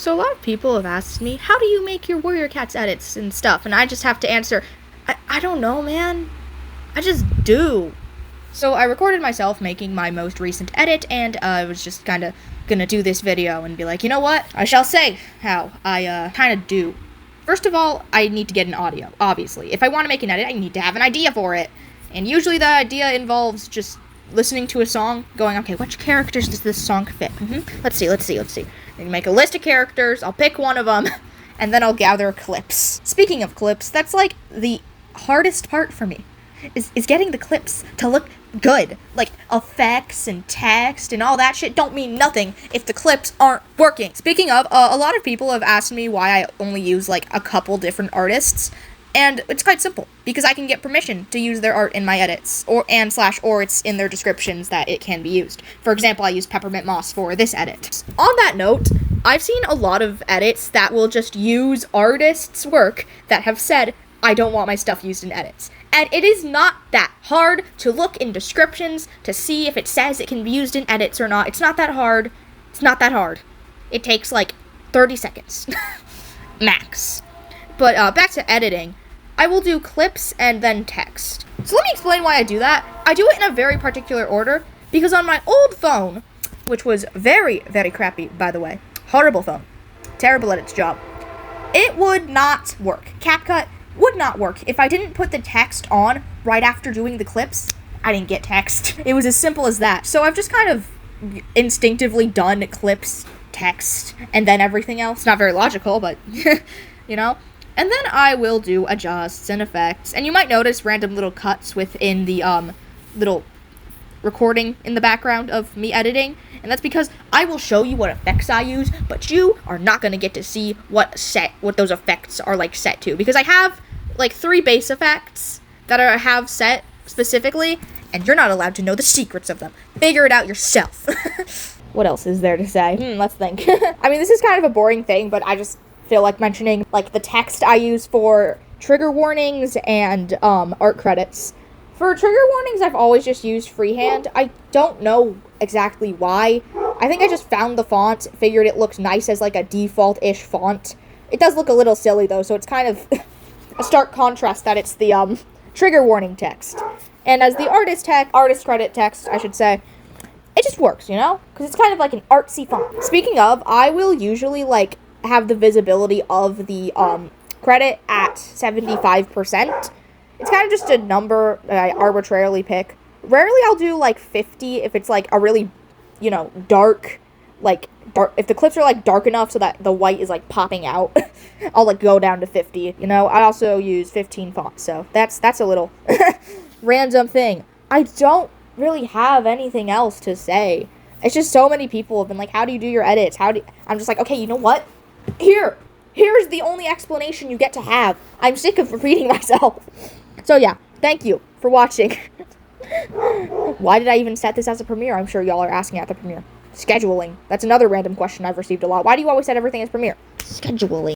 So a lot of people have asked me, how do you make your Warrior Cats edits and stuff? And I just have to answer, I don't know, man. I just do. So I recorded myself making my most recent edit, and I was just kind of gonna do this video and be like, you know what? I shall say how I kind of do. First of all, I need to get an audio, obviously. If I want to make an edit, I need to have an idea for it. And usually the idea involves just listening to a song, going, okay, which characters does this song fit? Let's see. I can make a list of characters, I'll pick one of them, and then I'll gather clips. Speaking of clips, that's like the hardest part for me, is getting the clips to look good. Like, effects and text and all that shit don't mean nothing if the clips aren't working. Speaking of, a lot of people have asked me why I only use, like, a couple different artists. And it's quite simple, because I can get permission to use their art in my edits, or it's in their descriptions that it can be used. For example, I use Peppermint Moss for this edit. On that note, I've seen a lot of edits that will just use artists' work that have said, I don't want my stuff used in edits. And it is not that hard to look in descriptions to see if it says it can be used in edits or not. It's not that hard. It takes like 30 seconds. Max. But back to editing. I will do clips and then text. So let me explain why I do that. I do it in a very particular order because on my old phone, which was very, very crappy, by the way, horrible phone, terrible at its job, it would not work. CapCut would not work. If I didn't put the text on right after doing the clips, I didn't get text. It was as simple as that. So I've just kind of instinctively done clips, text, and then everything else. Not very logical, but, you know? And then I will do adjusts and effects, and you might notice random little cuts within the little recording in the background of me editing, and that's because I will show you what effects I use, but you are not going to get to see what those effects are like set to, because I have like 3 base effects that I have set specifically, and you're not allowed to know the secrets of them. Figure it out yourself. What else is there to say? Let's think. I mean, this is kind of a boring thing, but I just feel like mentioning like the text I use for trigger warnings and art credits. For trigger warnings, I've always just used freehand. I don't know exactly why. I think I just found the font, figured it looked nice as like a default-ish font. It does look a little silly though, so it's kind of a stark contrast that it's the trigger warning text. And as the artist credit text, I should say, it just works, you know? Because it's kind of like an artsy font. Speaking of, I will usually like have the visibility of the credit at 75%. It's kind of just a number that I arbitrarily pick. Rarely I'll do like 50 if it's like a really, you know, dark, if the clips are like dark enough so that the white is like popping out, I'll like go down to 50. You know, I also use 15 fonts, so that's a little random thing. I don't really have anything else to say. It's just so many people have been like, how do you do your edits? I'm just like, okay, you know what? Here's the only explanation you get to have. I'm sick of repeating myself. So yeah, thank you for watching. Why did I even set this as a premiere? I'm sure y'all are asking at the premiere. Scheduling. That's another random question I've received a lot. Why do you always set everything as premiere? Scheduling.